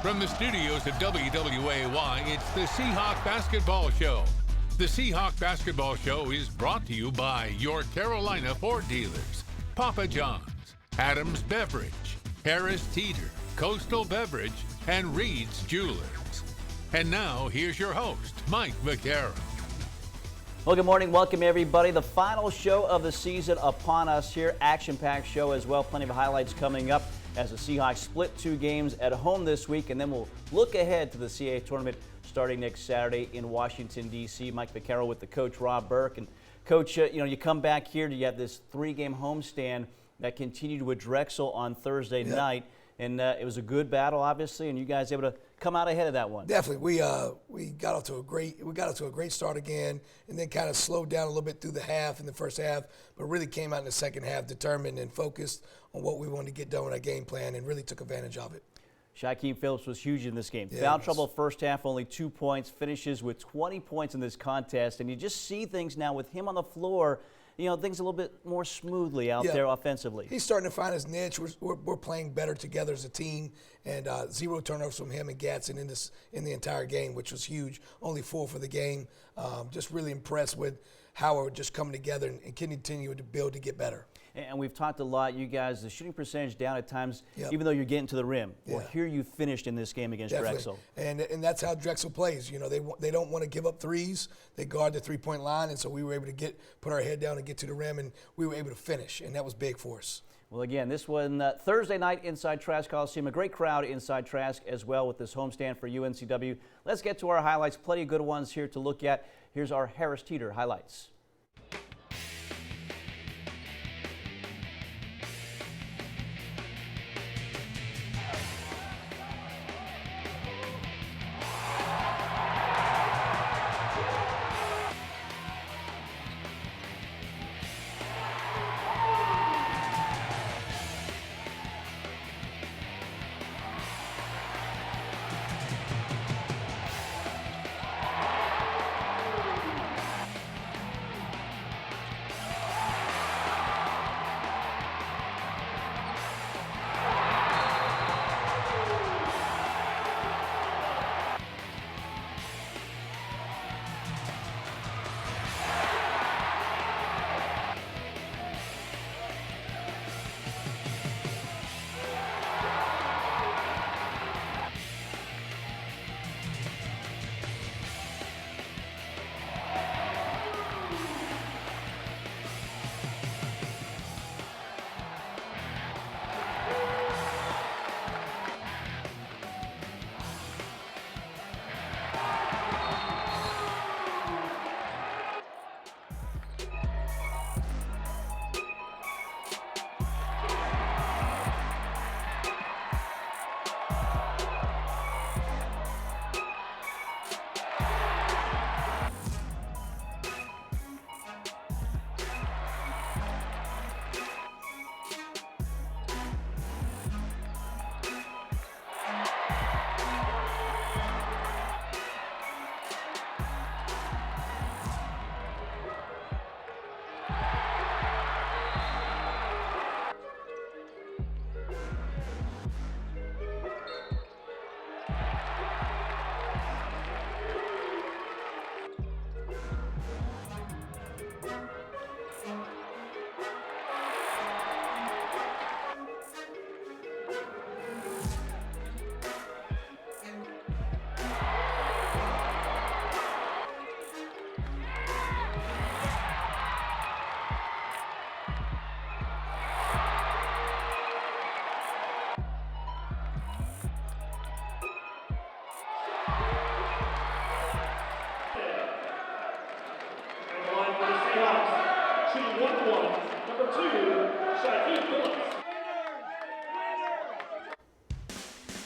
From the studios of WWAY, it's the Seahawk Basketball Show. The Seahawk Basketball Show is brought to you by your Carolina Ford dealers, Papa John's, Adams Beverage, Harris Teeter, Coastal Beverage, and Reed's Jewelers. And now, here's your host, Mike Vaccaro. Well, good morning. Welcome, everybody. The final show of the season upon us here. Action-packed show as well. Plenty of highlights coming up as the Seahawks split 2 games at home this week, and then we'll look ahead to the CAA tournament starting next Saturday in Washington, D.C. Mike Vaccaro with the coach, Rob Burke. And, Coach, you come back here, you have this 3-game homestand that continued with Drexel on Thursday night, and it was a good battle, obviously, and you guys able to come out ahead of that one. Definitely, we got off to a great start again, and then kind of slowed down a little bit through the half in the first half, but really came out in the second half determined and focused on what we wanted to get done with our game plan, and really took advantage of it. Shaquem Phillips was huge in this game. Foul trouble first half, only 2 points, finishes with 20 points in this contest, and you just see things now with him on the floor. Things a little bit more smoothly out there offensively. He's starting to find his niche. We're playing better together as a team, and 0 turnovers from him and Gatson in the entire game, which was huge. Only 4 for the game. Just really impressed with how we're just coming together and continue to build to get better. And we've talked a lot, you guys, the shooting percentage down at times, even though you're getting to the rim. Well, here you finished in this game against Drexel. And that's how Drexel plays. They don't want to give up threes. They guard the three-point line, and so we were able to put our head down and get to the rim, and we were able to finish, and that was big for us. Well, again, this one Thursday night inside Trask Coliseum. A great crowd inside Trask as well with this homestand for UNCW. Let's get to our highlights. Plenty of good ones here to look at. Here's our Harris Teeter highlights.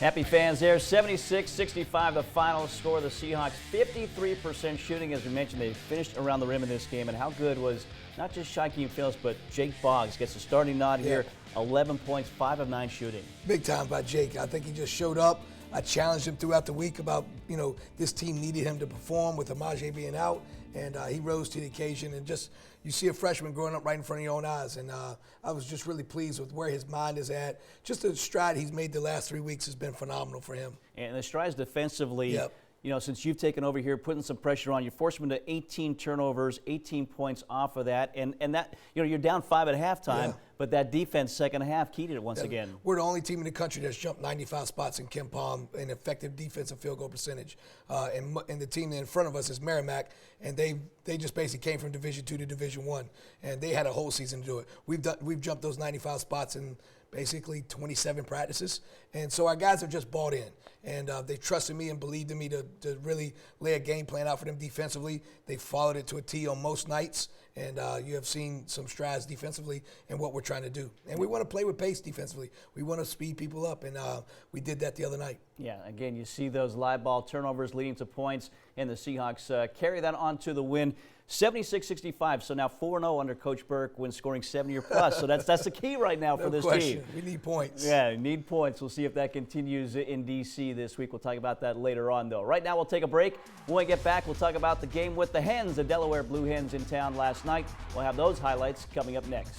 Happy fans there. 76-65 the final score. The Seahawks 53% shooting. As we mentioned, they finished around the rim in this game. And how good was not just Shaquem Phillips, but Jake Boggs gets a starting nod here. 11 points, 5 of 9 shooting. Big time by Jake. I think he just showed up. I challenged him throughout the week about, this team needed him to perform with Amaje being out, and he rose to the occasion. And just, you see a freshman growing up right in front of your own eyes, and I was just really pleased with where his mind is at. Just the stride he's made the last 3 weeks has been phenomenal for him. And the strides defensively. Yep. Since you've taken over here, putting some pressure on, you forced them to 18 turnovers, 18 points off of that, and that, you're down 5 at halftime, but that defense second half keyed it once again. We're the only team in the country that's jumped 95 spots in Ken Palm in effective defensive field goal percentage, and the team in front of us is Merrimack, and they just basically came from Division II to Division I, and they had a whole season to do it. We've jumped those 95 spots in basically 27 practices. And so our guys have just bought in. And they trusted me and believed in me to really lay a game plan out for them defensively. They followed it to a T on most nights. And you have seen some strides defensively in what we're trying to do. And we want to play with pace defensively. We want to speed people up, and we did that the other night. Yeah, again, you see those live ball turnovers leading to points, and the Seahawks carry that on to the win. 76-65, so now 4-0 under Coach Burke when scoring 70 or plus. So that's the key right now for this team. We need points. Yeah, need points. We'll see if that continues in D.C. this week. We'll talk about that later on, though. Right now, we'll take a break. When we get back, we'll talk about the game with the Hens, the Delaware Blue Hens in town last night. We'll have those highlights coming up next.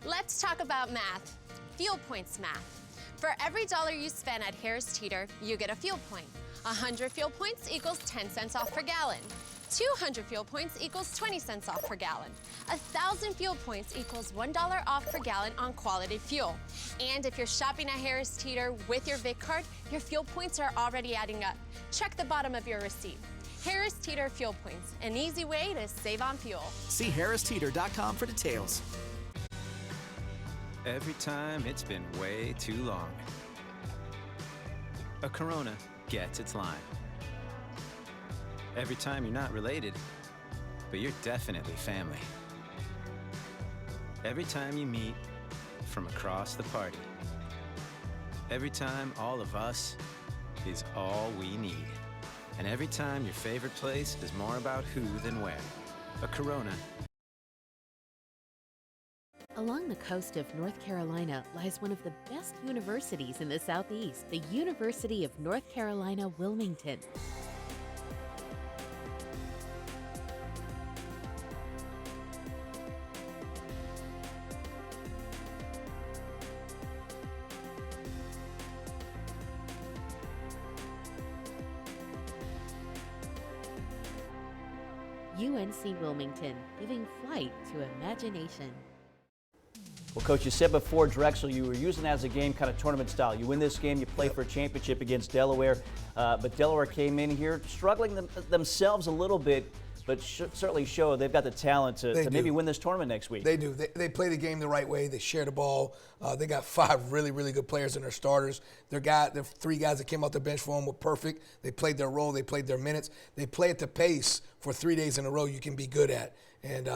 Let's talk about math. Fuel points math. For every dollar you spend at Harris Teeter, you get a fuel point. 100 fuel points equals 10 cents off per gallon. 200 fuel points equals 20 cents off per gallon. 1,000 fuel points equals $1 off per gallon on quality fuel. And if you're shopping at Harris Teeter with your Vic card, your fuel points are already adding up. Check the bottom of your receipt. Harris Teeter Fuel Points, an easy way to save on fuel. See harristeeter.com for details. Every time it's been way too long. A Corona gets its line. Every time you're not related, but you're definitely family. Every time you meet from across the party. Every time all of us is all we need. And every time your favorite place is more about who than where. A Corona. Along the coast of North Carolina lies one of the best universities in the Southeast, the University of North Carolina, Wilmington. UNC Wilmington, giving flight to imagination. Well, Coach, you said before Drexel you were using that as a game kind of tournament style. You win this game, you play for a championship against Delaware. But Delaware came in here struggling themselves a little bit, but certainly show they've got the talent to maybe win this tournament next week. They do. They play the game the right way. They share the ball. They got 5 really, really good players in their starters. Their 3 guys that came off the bench for them were perfect. They played their role. They played their minutes. They play at the pace for 3 days in a row you can be good at. And,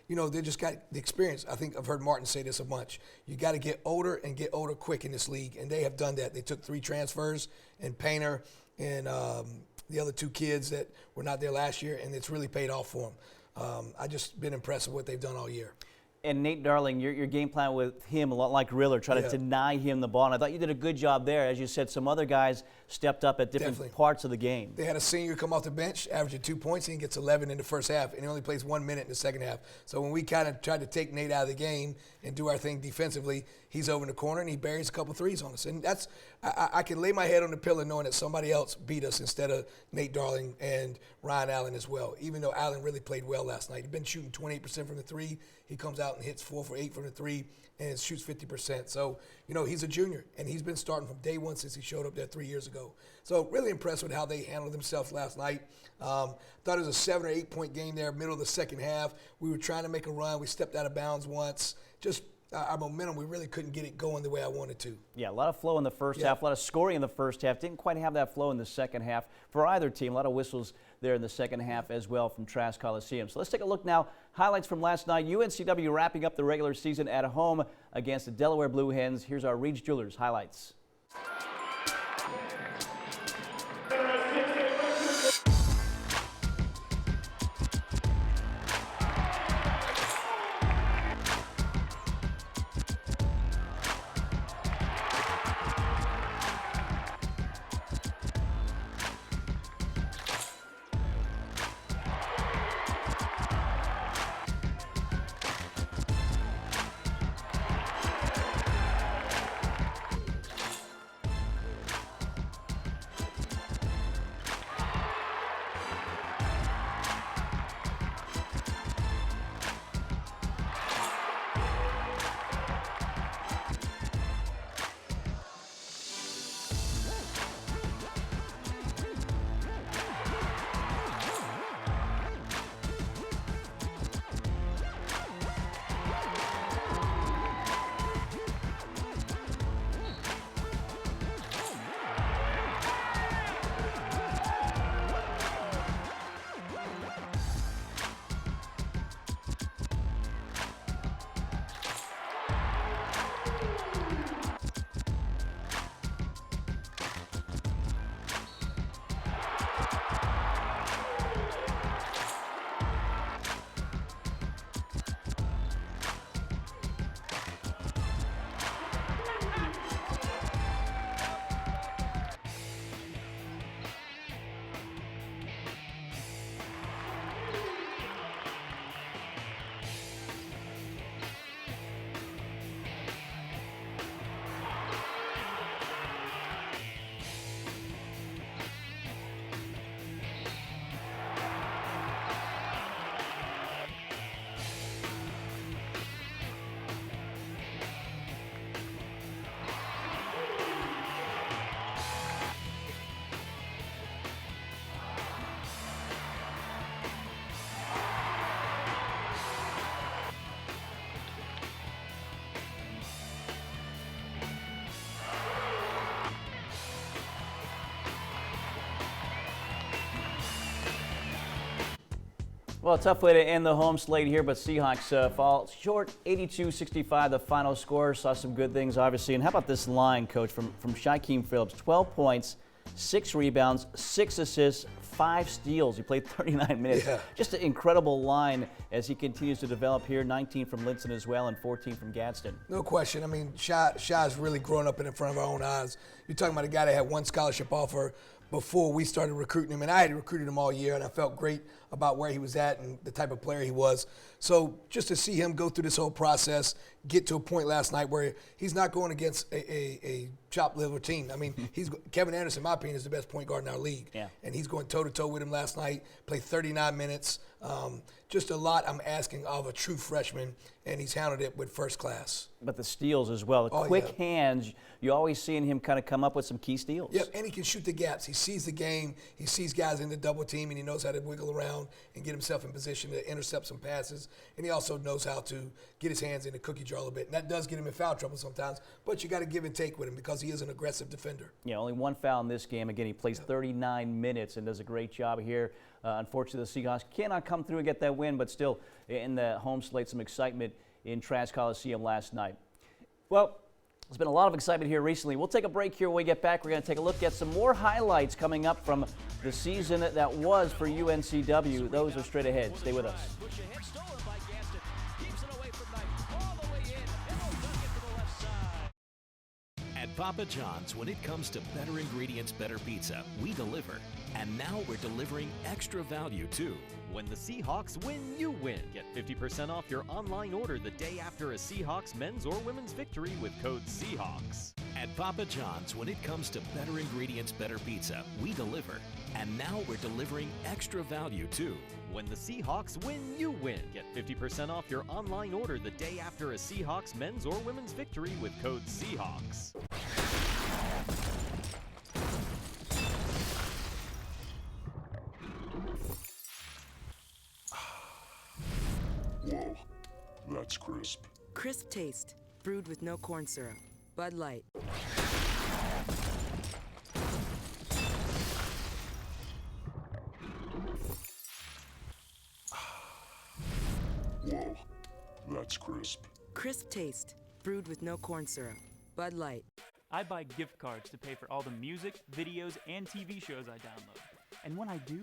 they just got the experience. I think I've heard Martin say this a bunch. You got to get older and get older quick in this league, and they have done that. They took 3 transfers, and Painter and the other 2 kids that were not there last year, and it's really paid off for them. I just been impressed with what they've done all year. And Nate Darling, your game plan with him, a lot like Riller, try to deny him the ball. And I thought you did a good job there. As you said, some other guys stepped up at different parts of the game. They had a senior come off the bench, averaging 2 points, and he gets 11 in the first half, and he only plays 1 minute in the second half. So when we kind of tried to take Nate out of the game and do our thing defensively, he's over in the corner and he buries a couple threes on us. And that's I can lay my head on the pillow knowing that somebody else beat us instead of Nate Darling and Ryan Allen as well, even though Allen really played well last night. He's been shooting 28% from the three. He comes out and hits 4 for 8 from the three and shoots 50%. So, he's a junior, and he's been starting from day one since he showed up there 3 years ago. So really impressed with how they handled themselves last night. Thought it was a 7 or 8 point game there, middle of the second half. We were trying to make a run. We stepped out of bounds once. Just our momentum, we really couldn't get it going the way I wanted to. Yeah, a lot of flow in the first half, a lot of scoring in the first half. Didn't quite have that flow in the second half for either team. A lot of whistles there in the second half as well from Trask Coliseum. So let's take a look now. Highlights from last night. UNCW wrapping up the regular season at home against the Delaware Blue Hens. Here's our Reed's Jewelers highlights. Well, a tough way to end the home slate here, but Seahawks fall short, 82-65, the final score. Saw some good things, obviously. And how about this line, Coach, from Shaquem Phillips? 12 points, 6 rebounds, 6 assists, 5 steals. He played 39 minutes. Yeah. Just an incredible line as he continues to develop here. 19 from Linson as well and 14 from Gadsden. No question. I mean, Shai's really grown up in front of our own eyes. You're talking about a guy that had one scholarship offer before we started recruiting him, and I had recruited him all year, and I felt great about where he was at and the type of player he was. So just to see him go through this whole process, get to a point last night where he's not going against a chopped liver team. I mean, Kevin Anderson, in my opinion, is the best point guard in our league. Yeah. And he's going toe-to-toe with him last night, played 39 minutes. Just a lot I'm asking of a true freshman, and he's handled it with first class. But the steals as well. The quick hands, you always seeing him kind of come up with some key steals. Yep, and he can shoot the gaps. He sees the game. He sees guys in the double team, and he knows how to wiggle around and get himself in position to intercept some passes. And he also knows how to get his hands in the cookie jar a little bit. And that does get him in foul trouble sometimes, but you got to give and take with him because he is an aggressive defender. Yeah, only one foul in this game. Again, he plays 39 minutes and does a great job here. Unfortunately, the Seahawks cannot come through and get that win, but still in the home slate, some excitement in Trask Coliseum last night. Well, there's been a lot of excitement here recently. We'll take a break here when we get back. We're going to take a look at some more highlights coming up from the season that was for UNCW. Those are straight ahead. Stay with us. At Papa John's, when it comes to better ingredients, better pizza, we deliver. And now we're delivering extra value, too. When the Seahawks win, you win. Get 50% off your online order the day after a Seahawks men's or women's victory with code Seahawks. At Papa John's, when it comes to better ingredients, better pizza, we deliver. And now we're delivering extra value, too. When the Seahawks win, you win. Get 50% off your online order the day after a Seahawks men's or women's victory with code Seahawks. Whoa, that's crisp. Crisp taste, brewed with no corn syrup. Bud Light. Whoa, that's crisp. Crisp taste, brewed with no corn syrup. Bud Light. I buy gift cards to pay for all the music, videos, and TV shows I download. And when I do,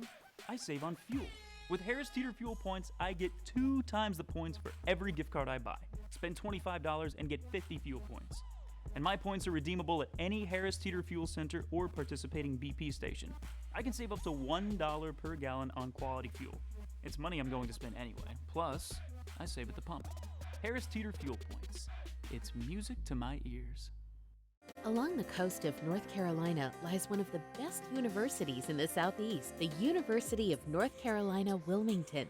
I save on fuel. With Harris Teeter Fuel Points, I get 2 times the points for every gift card I buy. Spend $25 and get 50 fuel points. And my points are redeemable at any Harris Teeter Fuel Center or participating BP station. I can save up to $1 per gallon on quality fuel. It's money I'm going to spend anyway. Plus, I save at the pump. Harris Teeter Fuel Points. It's music to my ears. Along the coast of North Carolina lies one of the best universities in the Southeast, the University of North Carolina, Wilmington.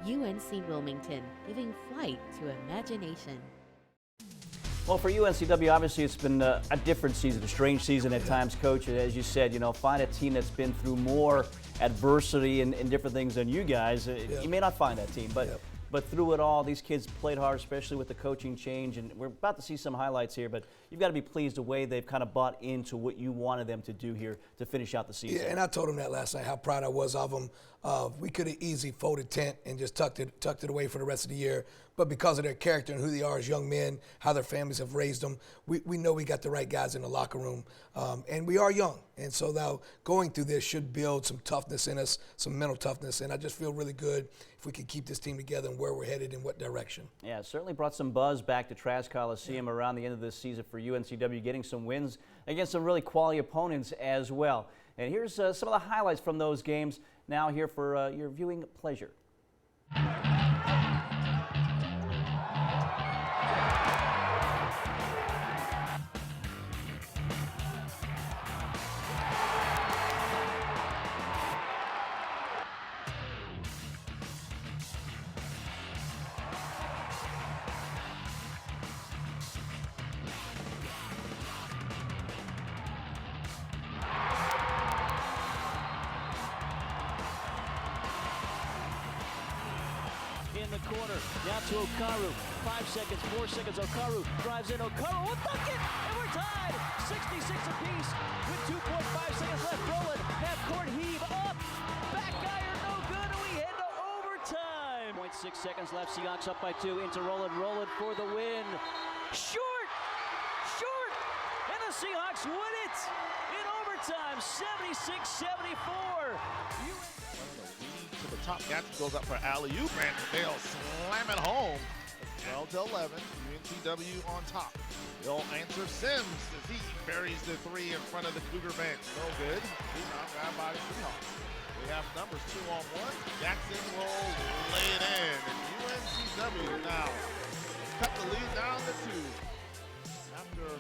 UNC Wilmington, giving flight to imagination. Well, for UNCW, obviously it's been a different season, a strange season at times, Coach. As you said, find a team that's been through more adversity and different things than you guys. You may not find that team, but through it all, these kids played hard, especially with the coaching change. And we're about to see some highlights here, but you've got to be pleased the way they've kind of bought into what you wanted them to do here to finish out the season. Yeah, and I told them that last night, how proud I was of them. We could have easily folded tent and just tucked it away for the rest of the year. But because of their character and who they are as young men, how their families have raised them, we know we got the right guys in the locker room. And we are young. And so now going through this should build some toughness in us, some mental toughness. And I just feel really good if we can keep this team together and where we're headed in what direction. Yeah, it certainly brought some buzz back to Trask Coliseum around the end of this season for UNCW, getting some wins against some really quality opponents as well. And here's some of the highlights from those games now here for your viewing pleasure. In the corner, now to Okaru. 5 seconds, 4 seconds. Okaru drives in. Okaru will dunk it, and we're tied. 66 apiece with 2.5 seconds left. Rolling, half court heave up. Back iron, no good, and we head to overtime. 0.6 seconds left. Seahawks up by 2 into Roland. Roland for the win. Short, and the Seahawks win it in overtime. 76-74. To the top, Gadsden goes up for alley-oop, and they'll slam it home. 12-11, UNCW on top. They'll answer Sims as he buries the 3 in front of the Cougar bench. No good. Rebound grabbed by the Seahawks. We have numbers 2-on-1. Jackson will lay it in, and UNCW now cut the lead down to 2. After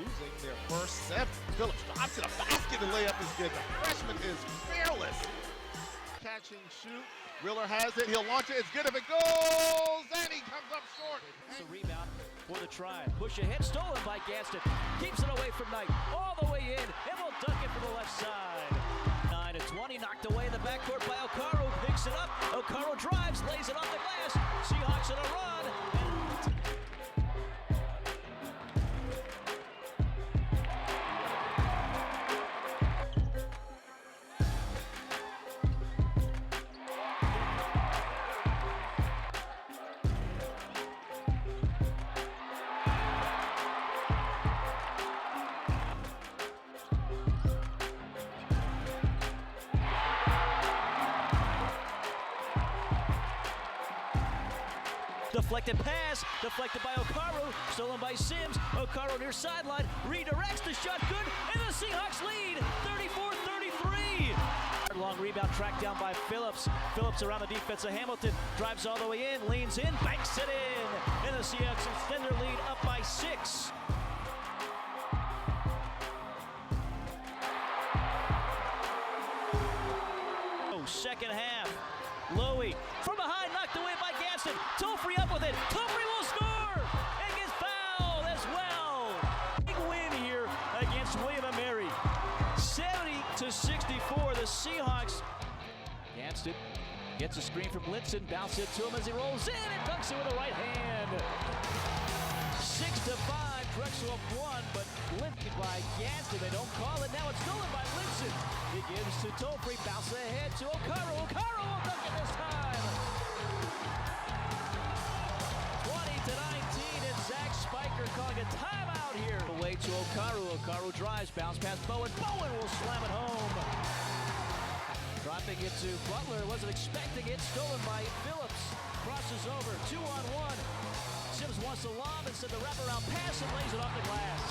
losing their first set, Phillips drops to the basket. The layup is good. The freshman is fearless. Catching shoot. Wheeler has it. He'll launch it. It's good if it goes. And he comes up short. It's a rebound for the try. Push ahead. Stolen by Gaston. Keeps it away from Knight. All the way in. And will dunk it from the left side. 9-20. Knocked away in the backcourt by Okaru. Picks it up. Okaru drives. Lays it off the glass. Seahawks in a run. deflected pass, deflected by Okaru, stolen by Sims. Okaru near sideline, redirects the shot, good, and the Seahawks lead, 34-33. Long rebound tracked down by Phillips. Phillips around the defense of Hamilton, drives all the way in, leans in, banks it in, and the Seahawks extend their lead up by 6. Second half, Lowy from behind, knocked away by Gaston. Tofree up with it. Tofree will score and gets fouled as well. Big win here against William & Mary. 70-64. The Seahawks. Gaston gets a screen from Linson, bounces it to him as he rolls in and dunks it with the right hand. 6-5. Drexel up 1, but lifted by Gaston. They don't call it. Now it's stolen by Linson. He gives to Tofree, bounces ahead to Okaru. Okaru will dunk it this time. 20-19, and Zach Spiker calling a timeout here. Away to Okaru. Okaru drives, bounce past Bowen. Bowen will slam it home. Dropping it to Butler. Wasn't expecting it. Stolen by Phillips. Crosses over. 2-on-1. Sims wants to lob and send the wraparound pass and lays it off the glass.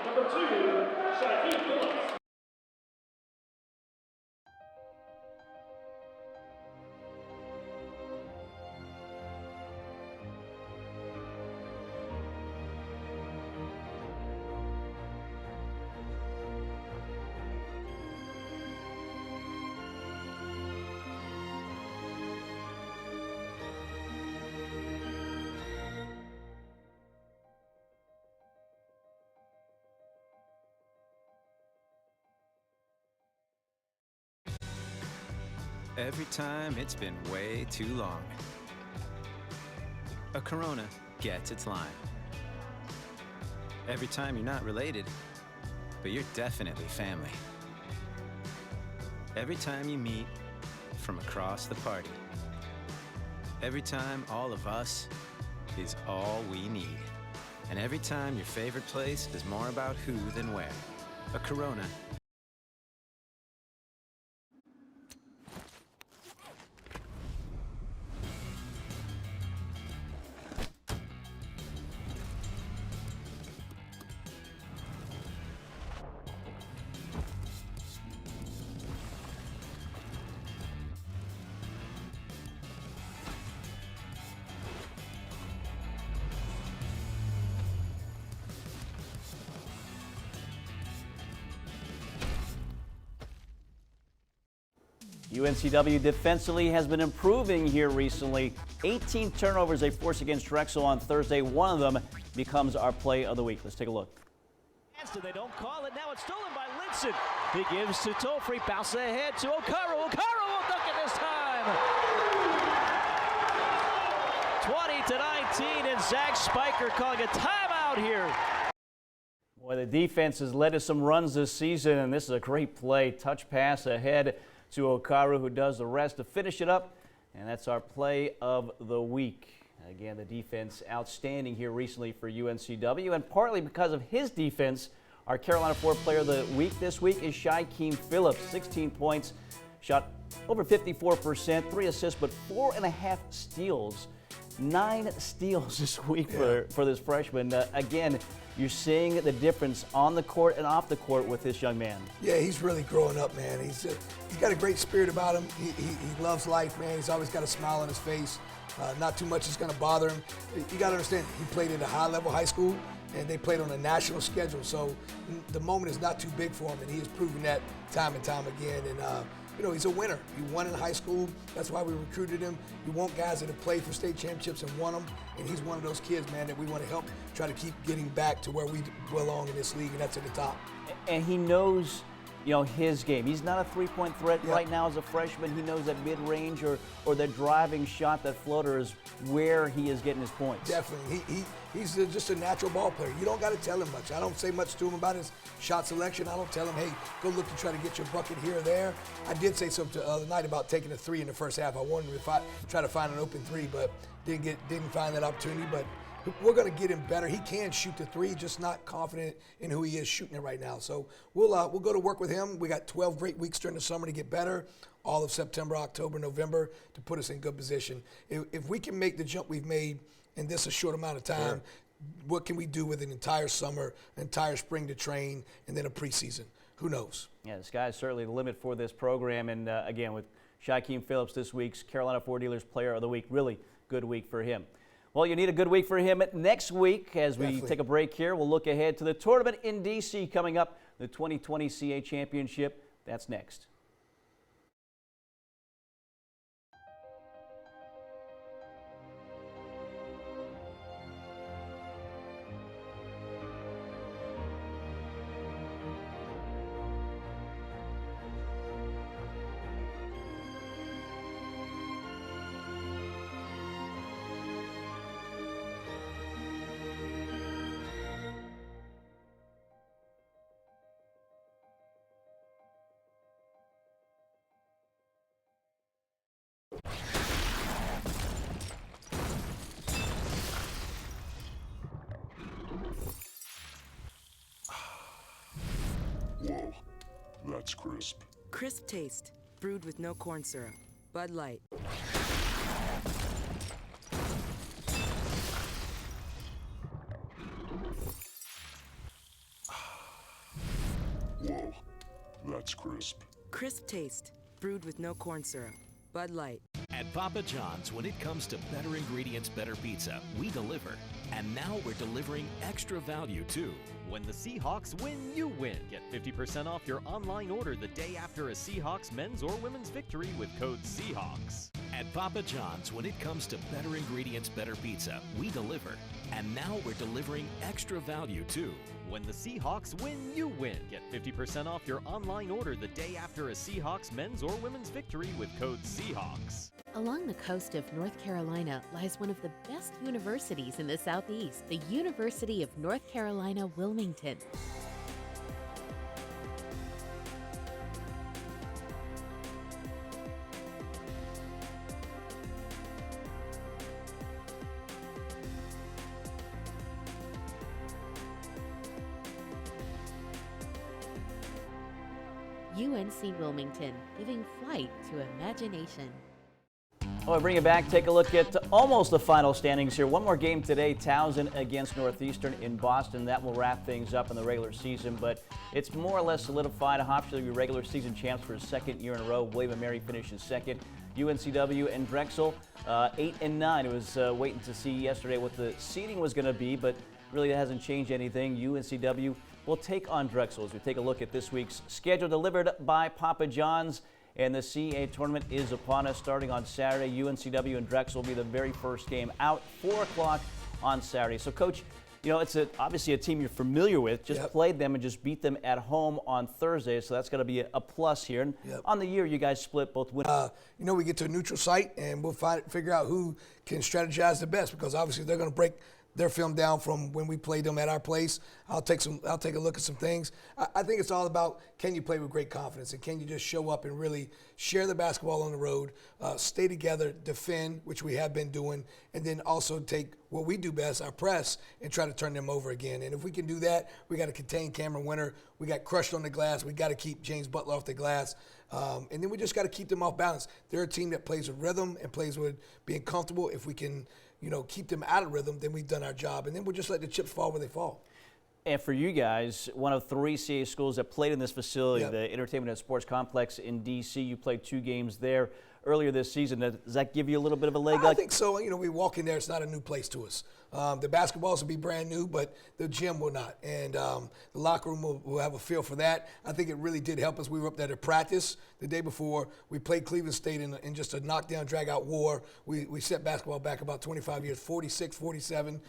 Number 2, Shaquille Phillips. Every time it's been way too long. A Corona gets its line. Every time you're not related, but you're definitely family. Every time you meet from across the party. Every time all of us is all we need. And every time your favorite place is more about who than where. A Corona. UNCW defensively has been improving here recently. 18 turnovers they forced against Drexel on Thursday. One of them becomes our play of the week. Let's take a look. They don't call it. Now it's stolen by Linson. He gives to Tofree, bounces ahead to Okaru. Okaru will dunk it this time. 20-19, and Zach Spiker calling a timeout here. Boy, the defense has led to some runs this season, and this is a great play. Touch pass ahead to Okaru, who does the rest to finish it up, and that's our play of the week. Again, the defense outstanding here recently for UNCW, and partly because of his defense, our Carolina Ford Player of the Week this week is Shaquille Phillips. 16 points, shot over 54%, 3 assists, but 4.5 steals. 9 steals this week for this freshman. Again, you're seeing the difference on the court and off the court with this young man. Yeah, he's really growing up, man. He's got a great spirit about him. He loves life, man. He's always got a smile on his face. Not too much is going to bother him. You got to understand, he played at a high-level high school, and they played on a national schedule. So the moment is not too big for him, and he has proven that time and time again. And you know, he's a winner. He won in high school. That's why we recruited him. You want guys that have played for state championships and won them, and he's one of those kids, man, that we want to help try to keep getting back to where we belong in this league, and that's at the top. And he knows his game. He's not a three-point threat right now as a freshman. He knows that mid-range or that driving shot, that floater is where he is getting his points. Definitely. He's just a natural ball player. You don't got to tell him much. I don't say much to him about his shot selection. I don't tell him, hey, go look to try to get your bucket here or there. I did say something the other night about taking a three in the first half. I wanted to try to find an open three, but didn't find that opportunity. But we're going to get him better. He can shoot the three, just not confident in who he is shooting it right now. So we'll go to work with him. We got 12 great weeks during the summer to get better, all of September, October, November, to put us in good position. If we can make the jump we've made in this a short amount of time, what can we do with an entire summer, entire spring to train, and then a preseason? Who knows? Yeah, the sky is certainly the limit for this program. And again, with Shaquem Phillips, this week's Carolina Ford Dealers Player of the Week, really good week for him. Well, you need a good week for him next week. As we take a break here, we'll look ahead to the tournament in D.C. coming up, the 2020 CA Championship. That's next. Whoa, that's crisp. Crisp taste, brewed with no corn syrup. Bud Light. Whoa, that's crisp. Crisp taste, brewed with no corn syrup. Bud Light. At Papa John's, when it comes to better ingredients, better pizza, we deliver. And now we're delivering extra value, too. When the Seahawks win, you win. Get 50% off your online order the day after a Seahawks men's or women's victory with code Seahawks. At Papa John's, when it comes to better ingredients, better pizza, we deliver. And now we're delivering extra value, too. When the Seahawks win, you win. Get 50% off your online order the day after a Seahawks men's or women's victory with code Seahawks. Along the coast of North Carolina lies one of the best universities in the Southeast, the University of North Carolina, Wilmington. UNC Wilmington, giving flight to imagination. Well, I bring it back. Take a look at almost the final standings here. One more game today, Towson against Northeastern in Boston. That will wrap things up in the regular season, but it's more or less solidified. Hofstra will be regular season champs for a second year in a row. William & Mary finishes second. UNCW and Drexel 8 and 9. It was waiting to see yesterday what the seeding was going to be, but really that hasn't changed anything. UNCW will take on Drexel as we take a look at this week's schedule delivered by Papa John's. And the CA tournament is upon us starting on Saturday. UNCW and Drexel will be the very first game out, 4 o'clock on Saturday. So, Coach, it's obviously a team you're familiar with. Just played them and just beat them at home on Thursday, so that's going to be a plus here. And on the year, you guys split both wins. We get to a neutral site, and we'll figure out who can strategize the best, because obviously they're going to break their film down from when we played them at our place. I'll take a look at some things. I think it's all about, can you play with great confidence, and can you just show up and really share the basketball on the road, stay together, defend, which we have been doing, and then also take what we do best, our press, and try to turn them over again. And if we can do that, we got to contain Cameron Winter. We got crushed on the glass. We got to keep James Butler off the glass. And then we just got to keep them off balance. They're a team that plays with rhythm and plays with being comfortable. If we can keep them out of rhythm, then we've done our job. And then we'll just let the chips fall where they fall. And for you guys, one of 3 CA schools that played in this facility, the Entertainment and Sports Complex in D.C., you played 2 games there. earlier this season. Does that give you a little bit of a leg I up? think so. You know, we walk in there, it's not a new place to us. The basketballs will be brand new, but the gym will not. And the locker room will have a feel for that. I think it really did help us. We were up there to practice the day before. We played Cleveland State in just a knockdown, drag-out war. We set basketball back about 25 years, 46, 47.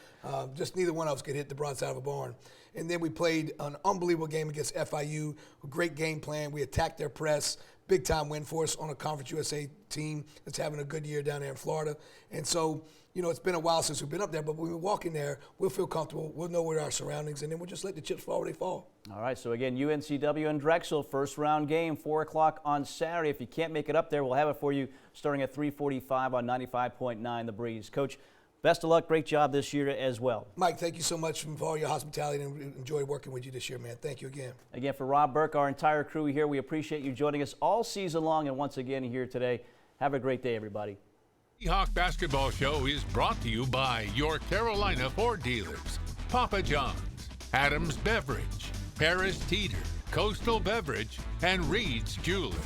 Just neither one of us could hit the broadside of a barn. And then we played an unbelievable game against FIU, a great game plan. We attacked their press. Big-time win for us on a Conference USA team that's having a good year down there in Florida. And so, you know, it's been a while since we've been up there, but when we walk in there, we'll feel comfortable. We'll know where our surroundings, and then we'll just let the chips fall where they fall. All right, so again, UNCW and Drexel, first-round game, 4 o'clock on Saturday. If you can't make it up there, we'll have it for you starting at 3:45 on 95.9 The Breeze. Coach, best of luck. Great job this year as well. Mike, thank you so much for all your hospitality, and enjoyed working with you this year, man. Thank you again. Again, for Rob Burke, our entire crew here, we appreciate you joining us all season long, and once again here today. Have a great day, everybody. Seahawk Basketball Show is brought to you by your Carolina Ford dealers, Papa John's, Adams Beverage, Harris Teeter, Coastal Beverage, and Reed's Jewelers.